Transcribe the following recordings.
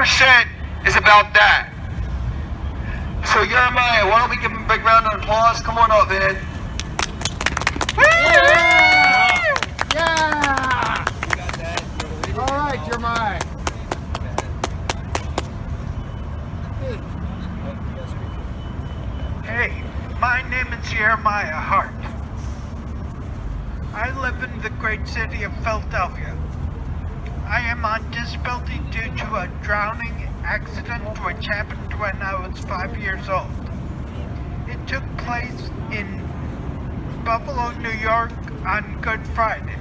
90% is about that. So Jeremiah, why don't we give him a big round of applause? Come on up, man. Yeah! Yeah! All right, Jeremiah. Hey, my name is Jeremiah Hart. I live in the great city of Philadelphia. I am on disability due to a drowning accident which happened when I was 5 years old. It took place in Buffalo, New York on Good Friday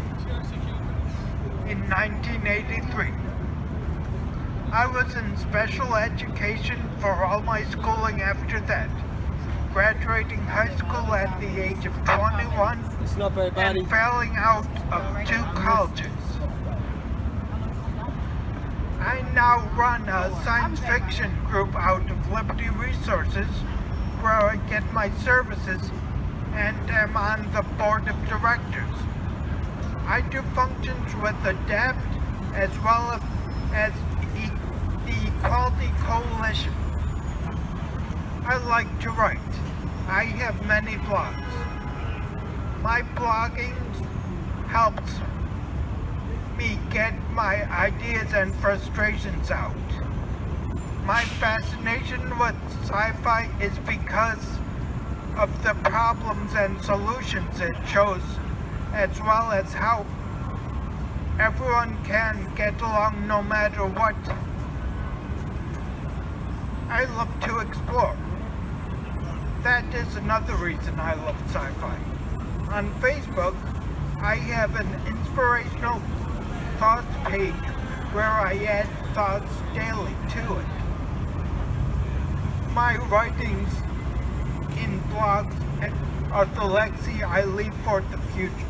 in 1983. I was in special education for all my schooling after that, graduating high school at the age of 21 and failing out of 2 colleges. I now run a science fiction group out of Liberty Resources where I get my services and am on the board of directors. I do functions with ADAPT as well as the Equality Coalition. I like to write. I have many blogs. My blogging helps me get my ideas and frustrations out. My fascination with sci-fi is because of the problems and solutions it shows, as well as how everyone can get along no matter what. I love to explore. That is another reason I love sci-fi. On Facebook, I have an inspirational thoughts page where I add thoughts daily to it. My writings in blogs are the legacy I leave for the future.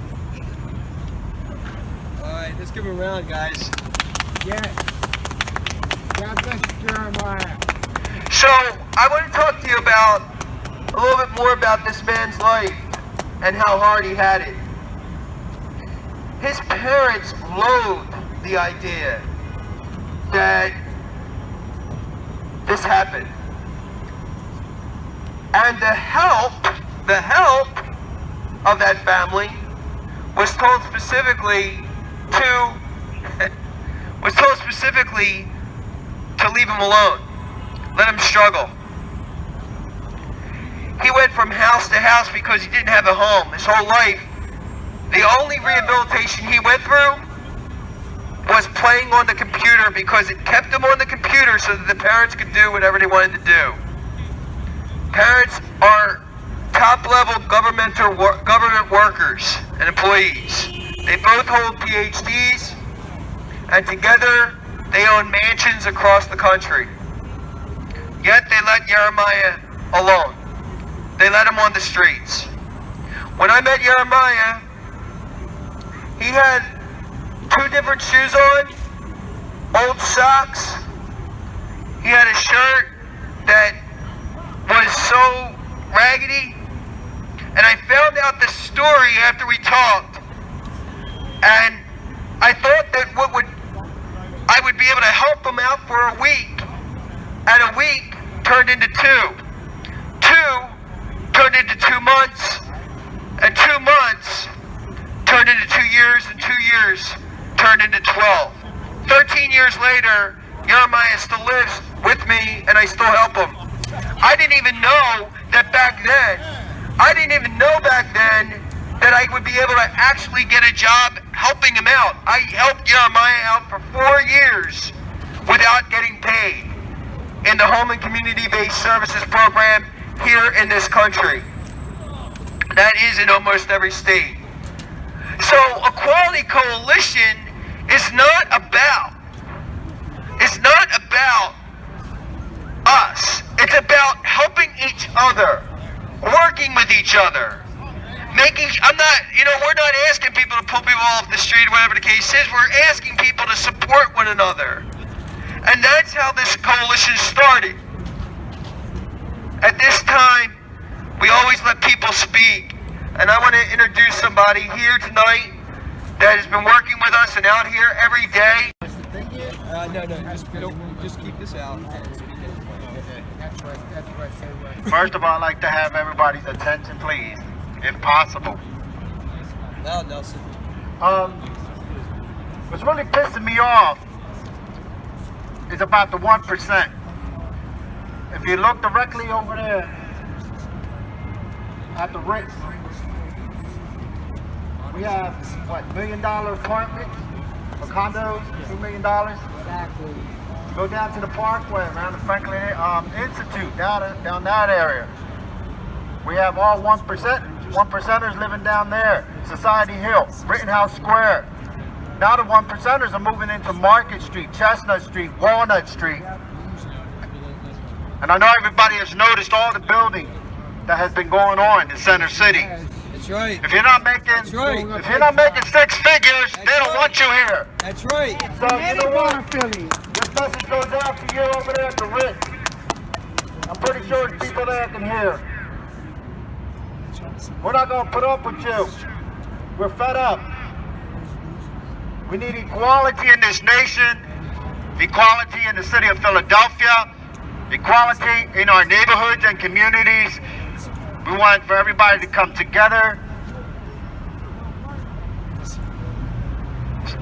Alright, let's give him a round, guys. Yes. God bless you, Jeremiah. So, I want to talk to you about a little bit more about this man's life and how hard he had it. His parents loathed the idea that this happened. And the help of that family was told specifically to leave him alone. Let him struggle. He went from house to house because he didn't have a home. His whole life, the only rehabilitation he went through was playing on the computer because it kept him on the computer so that the parents could do whatever they wanted to do. Parents are top-level government workers and employees. They both hold PhDs, and together they own mansions across the country. Yet they let Jeremiah alone. They let him on the streets. When I met Jeremiah, he had 2 different shoes on, old socks. He had a shirt that was so raggedy. And I found out the story after we talked. And I thought that I would be able to help him out for a week. And a week turned into 2. 2 turned into 2 months. And 2 months turned into 2 years. And 2 years turned into 12. 13 years later, Jeremiah still lives with me and I still help him. I didn't even know that back then that I would be able to actually get a job helping him out. I helped Jeremiah out for 4 years without getting paid in the Home and Community-Based Services Program here in this country. That is in almost every state. So Equality Coalition is not about us. It's about helping each other, working with each other. We're not asking people to pull people off the street, whatever the case is. We're asking people to support one another. And that's how this coalition started. At this time, we always let people speak. And I want to introduce somebody here tonight that has been working with us and out here every day. No, just keep this out. That's what I say. Right. First of all, I'd like to have everybody's attention, please, if possible. Now, Nelson. What's really pissing me off is about the 1%. If you look directly over there at the Ritz, we have, what, $1 million apartments or condos, $2 million? Exactly. Go down to the Parkway around the Franklin Institute, down that area. We have all 1%ers living down there. Society Hill, Rittenhouse Square. Now the 1%ers are moving into Market Street, Chestnut Street, Walnut Street. And I know everybody has noticed all the building that has been going on in Center City. That's right. If you're not making, That's right. if you're not making six figures, they don't want you here. That's right. So you know what? Philly. This message goes out to you over there at the Ritz. I'm pretty sure there's people there can hear. We're not going to put up with you. We're fed up. We need equality in this nation, equality in the city of Philadelphia, equality in our neighborhoods and communities. We want for everybody to come together.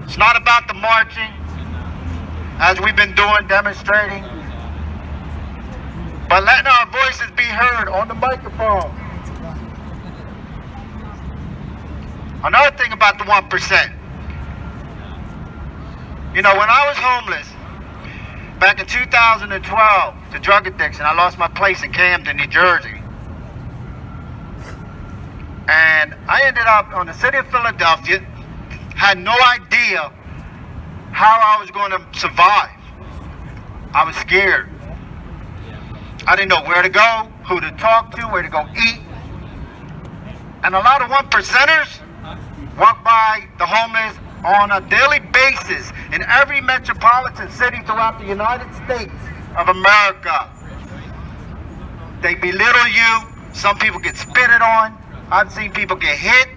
It's not about the marching, as we've been doing, demonstrating, but letting our voices be heard on the microphone. Another thing about the 1%. You know, when I was homeless, back in 2012, to drug addiction, I lost my place in Camden, New Jersey. And I ended up on the city of Philadelphia, had no idea how I was going to survive. I was scared. I didn't know where to go, who to talk to, where to go eat. And a lot of 1%ers walk by the homeless on a daily basis in every metropolitan city throughout the United States of America. They belittle you. Some people get spitted on. I've seen people get hit,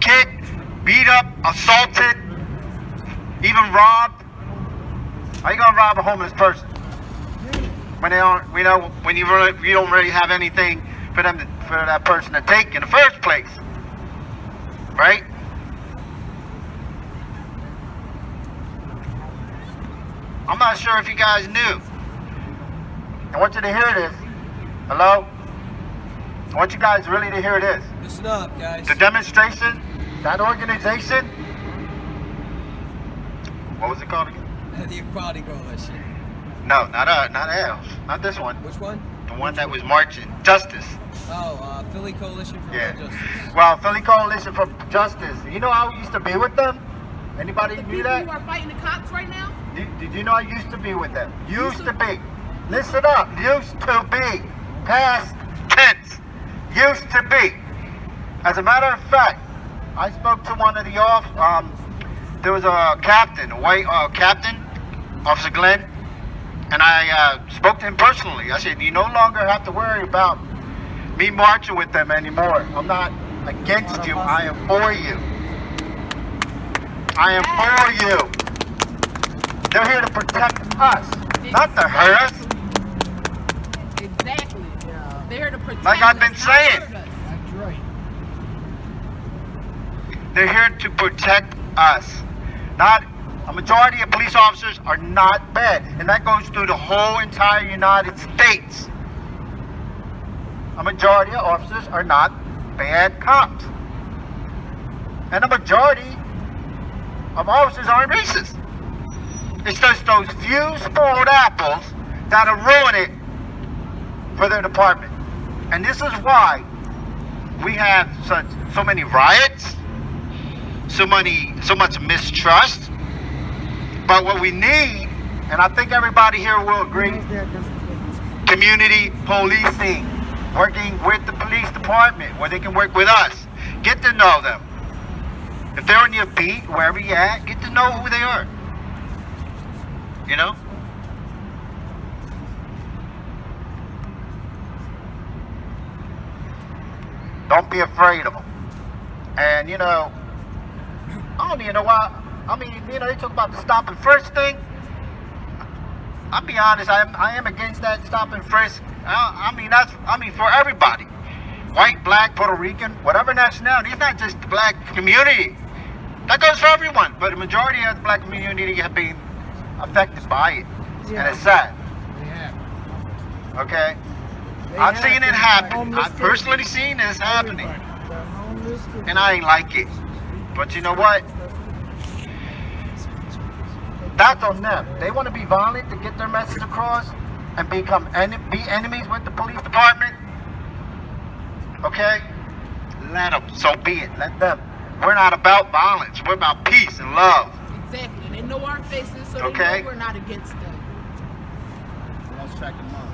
kicked, beat up, assaulted, even robbed. How you gonna rob a homeless person when they aren't? You know, when you don't really have anything for that person to take in the first place, right? I'm not sure if you guys knew. I want you to hear this. Hello? I want you guys really to hear this. Listen up, guys. The demonstration, that organization, what was it called again? The Equality Coalition. No, not ours. Not this one. Which one? The one that was marching. Justice. Oh, Philly Coalition for Yeah. Real Justice. Well, Philly Coalition for Justice. You know how I used to be with them? Anybody The knew people that? who are fighting the cops right now? Did you know I used to be with them? Used to be. Listen up. Used to be. Past tense. Used to be. As a matter of fact, I spoke to one of the there was a captain, a white captain, Officer Glenn, and I spoke to him personally. I said, you no longer have to worry about me marching with them anymore. I'm not against you. I am for you. I am for you. They're here to protect us, not to hurt us. Exactly. They're here to protect Like I've been us, not saying. hurt us. That's right. They're here to protect us. Not a majority of police officers are not bad, and that goes through the whole entire United States. A majority of officers are not bad cops, and a majority of officers aren't racist. It's just those few spoiled apples that are ruining it for their department. And this is why we have so many riots, so much mistrust. But what we need, and I think everybody here will agree, community policing, working with the police department where they can work with us. Get to know them. If they're on your beat, wherever you're at, get to know who they are. You know? Don't be afraid of them. And, you know, I don't even know why. I mean, you know, they talk about the stop and frisk thing. I'll be honest. I am against that stop and frisk. I mean for everybody, white, black, Puerto Rican, whatever nationality. It's not just the black community. That goes for everyone. But the majority of the black community have been affected by it, and it's sad. Yeah. Okay, They I've have seen it been happen. homeless I've personally seen this happening, The homeless kids. and I ain't like it. But you know what? That's on them. They want to be violent to get their message across and be enemies with the police department. Okay? Let them. So be it. Let them. We're not about violence. We're about peace and love. Exactly. They know our faces, so Okay. they know we're not against them. Let's track them up.